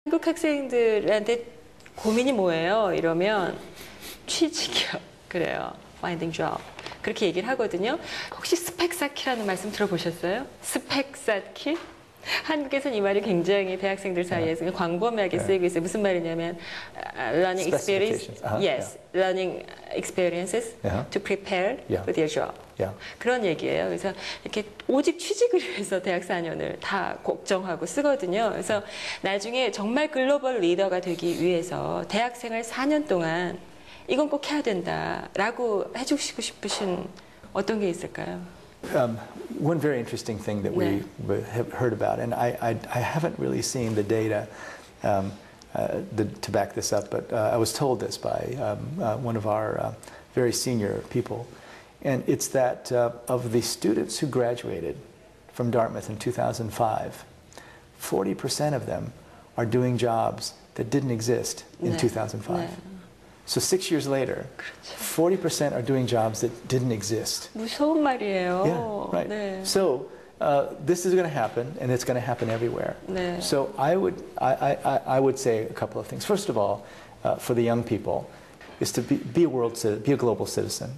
한국 학생들한테 고민이 뭐예요? 이러면 취직이요. 그래요. finding job. 그렇게 얘기를 하거든요. 혹시 스펙 쌓기라는 말씀 들어보셨어요? 스펙 쌓기? 한국에서는 이 말이 굉장히 대학생들 사이에서 광범위하게 쓰이고 있어요. 무슨 말이냐면 learning experience, yes, learning experiences to prepare for their job. 그런 얘기예요. 그래서 이렇게 오직 취직을 위해서 대학 4년을 다 걱정하고 쓰거든요. 그래서 나중에 정말 글로벌 리더가 되기 위해서 대학생활 4년 동안 이건 꼭 해야 된다라고 해주시고 싶으신 어떤 게 있을까요? One very interesting thing that we have heard about, and I haven't really seen the data to back this up, but I was told this by one of our very senior people, and it's that of the students who graduated from Dartmouth in 2005, 40% of them are doing jobs that didn't exist in 2005. So 6 years later, 40% are doing jobs that didn't exist. 무서운 말이에요. Yeah, right. 네. So this is going to happen, and it's going to happen everywhere. 네. So I would say a couple of things. First of all, for the young people, is to be a global citizen.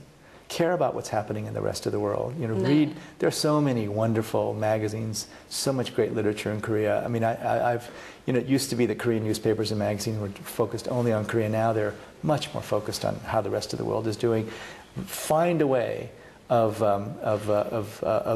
Care about what's happening in the rest of the world. You know, read. There are so many wonderful magazines, so much great literature in Korea. I mean, I've, you know, it used to be that Korean newspapers and magazines were focused only on Korea. Now they're much more focused on how the rest of the world is doing. Find a way of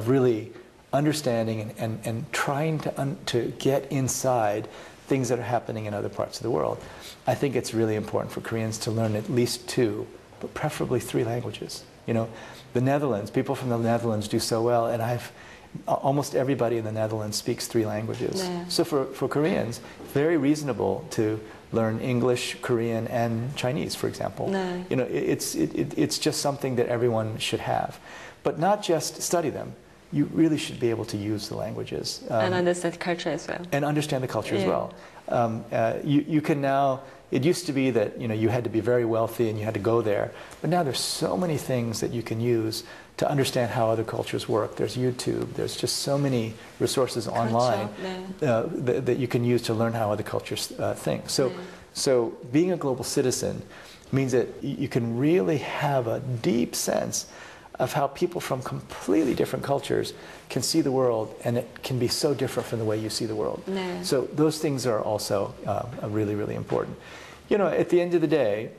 really understanding and trying to get inside things that are happening in other parts of the world. I think it's really important for Koreans to learn at least 2, but preferably 3 languages. You know, the Netherlands, people from the Netherlands do so well, and almost everybody in the Netherlands speaks 3 languages. Yeah. So for Koreans, very reasonable to learn English, Korean, and Chinese, for example. Yeah. You know, it's just something that everyone should have. But not just study them. You really should be able to use the languages. And understand the culture as well. And understand the culture as well. You can now, it used to be that, you know, you had to be very wealthy and you had to go there, but now there's so many things that you can use to understand how other cultures work. There's YouTube, there's just so many resources online that you can use to learn how other cultures think. So being a global citizen means that you can really have a deep sense of how people from completely different cultures can see the world, and it can be so different from the way you see the world. So those things are also really, really important. You know, at the end of the day,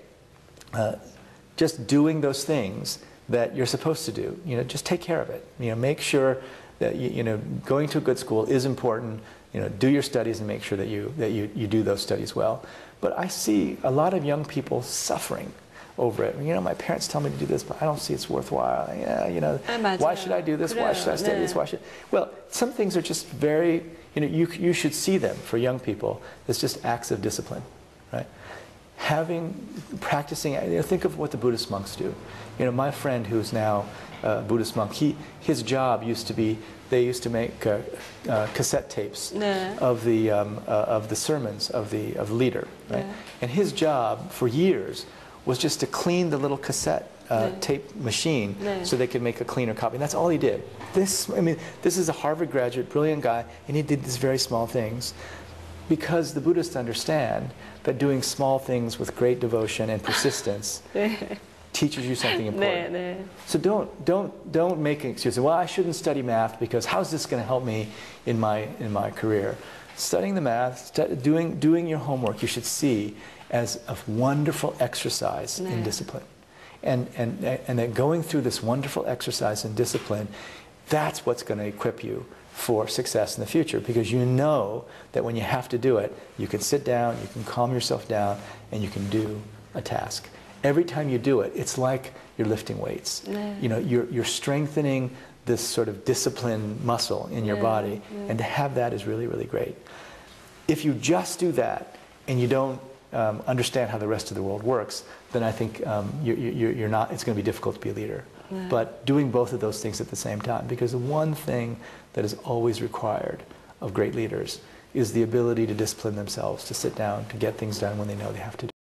just doing those things that you're supposed to do, you know, just take care of it. You know, make sure that, you know, going to a good school is important. You know, do your studies and make sure that you do those studies well. But I see a lot of young people suffering over it. You know, my parents tell me to do this, but I don't see it's worthwhile. Yeah, you know, why should I do this? Why should I study this? Why should? Well, some things are just very, you know, you should see them for young people as just acts of discipline, right? Practicing, you know, think of what the Buddhist monks do. You know, my friend who's now a Buddhist monk, his job used to be, they used to make cassette tapes of the sermons of the leader, right? And his job for years was just to clean the little cassette tape machine so they could make a cleaner copy. And that's all he did. This is a Harvard graduate, brilliant guy, and he did these very small things because the Buddhists understand that doing small things with great devotion and persistence teaches you something important. So don't make an excuse. Well, I shouldn't study math because how's this going to help me in my career? Studying the math, doing your homework, you should see as a wonderful exercise in discipline. And that going through this wonderful exercise in discipline, that's what's going to equip you for success in the future, because you know that when you have to do it, you can sit down, you can calm yourself down, and you can do a task. Every time you do it, it's like you're lifting weights. You know, you're strengthening this sort of discipline muscle in your body, and to have that is really, really great. If you just do that and you don't understand how the rest of the world works, then I think you're not. It's going to be difficult to be a leader. But doing both of those things at the same time, because the one thing that is always required of great leaders is the ability to discipline themselves, to sit down, to get things done when they know they have to do.